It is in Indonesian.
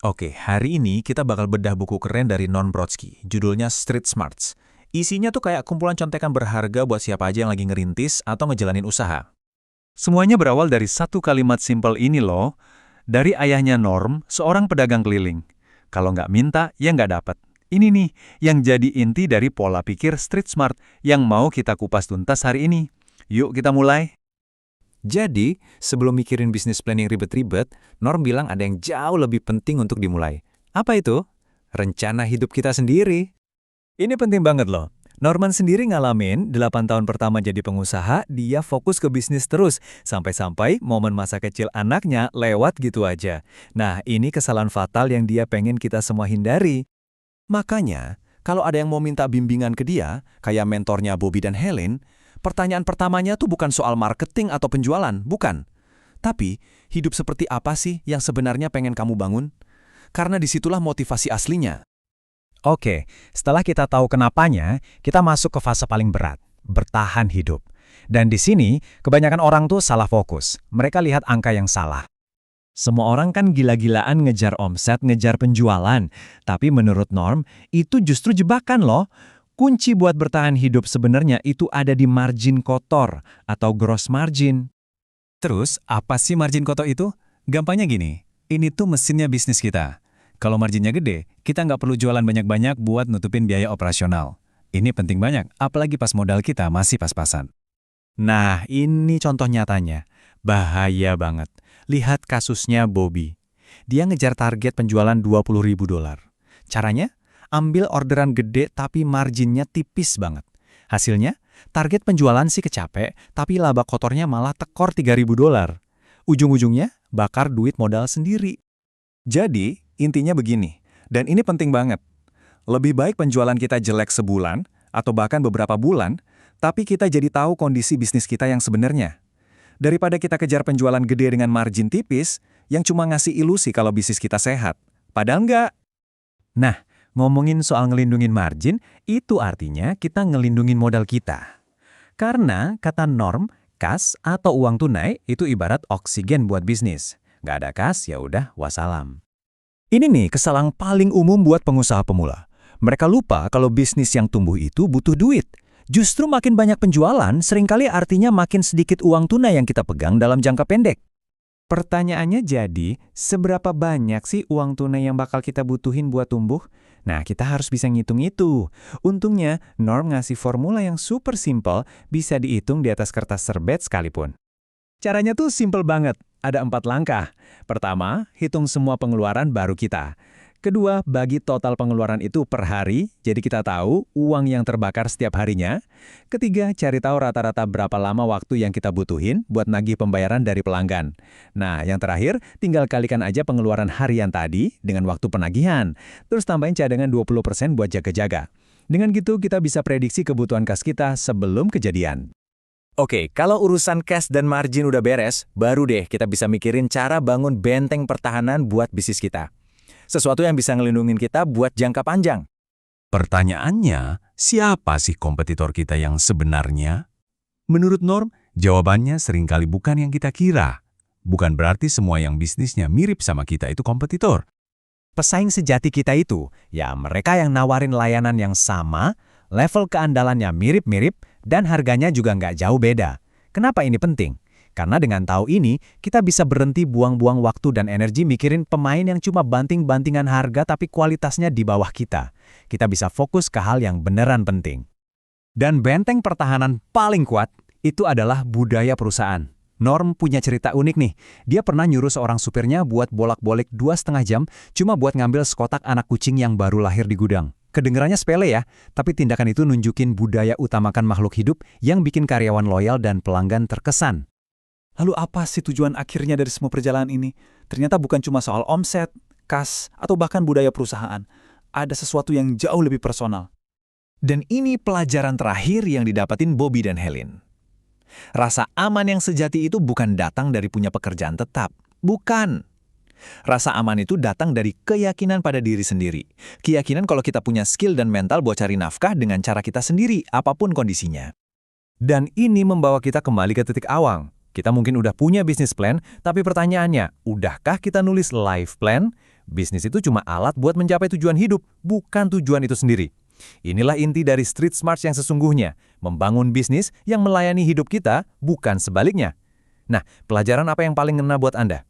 Oke, hari ini kita bakal bedah buku keren dari Norm Brodsky, judulnya Street Smarts. Isinya tuh kayak kumpulan contekan berharga buat siapa aja yang lagi ngerintis atau ngejalanin usaha. Semuanya berawal dari satu kalimat simpel ini loh, dari ayahnya Norm, seorang pedagang keliling. Kalau nggak minta, ya nggak dapat. Ini nih, yang jadi inti dari pola pikir street smart yang mau kita kupas tuntas hari ini. Yuk kita mulai. Jadi, sebelum mikirin bisnis plan yang ribet-ribet, Norm bilang ada yang jauh lebih penting untuk dimulai. Apa itu? Rencana hidup kita sendiri. Ini penting banget loh. Norman sendiri ngalamin 8 tahun pertama jadi pengusaha, dia fokus ke bisnis terus, sampai-sampai momen masa kecil anaknya lewat gitu aja. Nah, ini kesalahan fatal yang dia pengen kita semua hindari. Makanya, kalau ada yang mau minta bimbingan ke dia, kayak mentornya Bobby dan Helen, pertanyaan pertamanya tuh bukan soal marketing atau penjualan, bukan. Tapi, hidup seperti apa sih yang sebenarnya pengen kamu bangun? Karena disitulah motivasi aslinya. Oke, setelah kita tahu kenapanya, kita masuk ke fase paling berat, bertahan hidup. Dan di sini, kebanyakan orang tuh salah fokus. Mereka lihat angka yang salah. Semua orang kan gila-gilaan ngejar omset, ngejar penjualan. Tapi menurut Norm, itu justru jebakan loh. Kunci buat bertahan hidup sebenarnya itu ada di margin kotor atau gross margin. Terus, apa sih margin kotor itu? Gampangnya gini, ini tuh mesinnya bisnis kita. Kalau marginnya gede, kita nggak perlu jualan banyak-banyak buat nutupin biaya operasional. Ini penting banyak, apalagi pas modal kita masih pas-pasan. Nah, ini contoh nyatanya. Bahaya banget. Lihat kasusnya Bobby. Dia ngejar target penjualan $20.000. Caranya? Ambil orderan gede tapi marginnya tipis banget. Hasilnya, target penjualan sih kecapek, tapi laba kotornya malah tekor $3.000. Ujung-ujungnya, bakar duit modal sendiri. Jadi, intinya begini, dan ini penting banget. Lebih baik penjualan kita jelek sebulan, atau bahkan beberapa bulan, tapi kita jadi tahu kondisi bisnis kita yang sebenarnya. Daripada kita kejar penjualan gede dengan margin tipis, yang cuma ngasih ilusi kalau bisnis kita sehat. Padahal enggak. Nah, ngomongin soal ngelindungin margin, itu artinya kita ngelindungin modal kita. Karena, kata Norm, kas atau uang tunai itu ibarat oksigen buat bisnis. Nggak ada kas, ya udah wassalam. Ini nih kesalahan paling umum buat pengusaha pemula. Mereka lupa kalau bisnis yang tumbuh itu butuh duit. Justru makin banyak penjualan, seringkali artinya makin sedikit uang tunai yang kita pegang dalam jangka pendek. Pertanyaannya jadi, seberapa banyak sih uang tunai yang bakal kita butuhin buat tumbuh? Nah, kita harus bisa ngitung itu. Untungnya, Norm ngasih formula yang super simple, bisa dihitung di atas kertas serbet sekalipun. Caranya tuh simple banget. Ada 4 langkah. Pertama, hitung semua pengeluaran baru kita. Kedua, bagi total pengeluaran itu per hari, jadi kita tahu uang yang terbakar setiap harinya. Ketiga, cari tahu rata-rata berapa lama waktu yang kita butuhin buat nagih pembayaran dari pelanggan. Nah, yang terakhir, tinggal kalikan aja pengeluaran harian tadi dengan waktu penagihan. Terus tambahin cadangan 20% buat jaga-jaga. Dengan gitu, kita bisa prediksi kebutuhan kas kita sebelum kejadian. Oke, kalau urusan cash dan margin udah beres, baru deh kita bisa mikirin cara bangun benteng pertahanan buat bisnis kita. Sesuatu yang bisa ngelindungin kita buat jangka panjang. Pertanyaannya, siapa sih kompetitor kita yang sebenarnya? Menurut Norm, jawabannya seringkali bukan yang kita kira. Bukan berarti semua yang bisnisnya mirip sama kita itu kompetitor. Pesaing sejati kita itu, ya mereka yang nawarin layanan yang sama, level keandalannya mirip-mirip, dan harganya juga nggak jauh beda. Kenapa ini penting? Karena dengan tahu ini, kita bisa berhenti buang-buang waktu dan energi mikirin pemain yang cuma banting-bantingan harga tapi kualitasnya di bawah kita. Kita bisa fokus ke hal yang beneran penting. Dan benteng pertahanan paling kuat, itu adalah budaya perusahaan. Norm punya cerita unik nih. Dia pernah nyuruh seorang supirnya buat bolak-balik 2,5 jam cuma buat ngambil sekotak anak kucing yang baru lahir di gudang. Kedengerannya sepele ya, tapi tindakan itu nunjukin budaya utamakan makhluk hidup yang bikin karyawan loyal dan pelanggan terkesan. Lalu apa sih tujuan akhirnya dari semua perjalanan ini? Ternyata bukan cuma soal omset, kas, atau bahkan budaya perusahaan. Ada sesuatu yang jauh lebih personal. Dan ini pelajaran terakhir yang didapatin Bobby dan Helen. Rasa aman yang sejati itu bukan datang dari punya pekerjaan tetap. Bukan. Rasa aman itu datang dari keyakinan pada diri sendiri. Keyakinan kalau kita punya skill dan mental buat cari nafkah dengan cara kita sendiri, apapun kondisinya. Dan ini membawa kita kembali ke titik awal. Kita mungkin udah punya bisnis plan, tapi pertanyaannya, udahkah kita nulis life plan? Bisnis itu cuma alat buat mencapai tujuan hidup, bukan tujuan itu sendiri. Inilah inti dari Street Smarts yang sesungguhnya, membangun bisnis yang melayani hidup kita, bukan sebaliknya. Nah, pelajaran apa yang paling ngena buat Anda?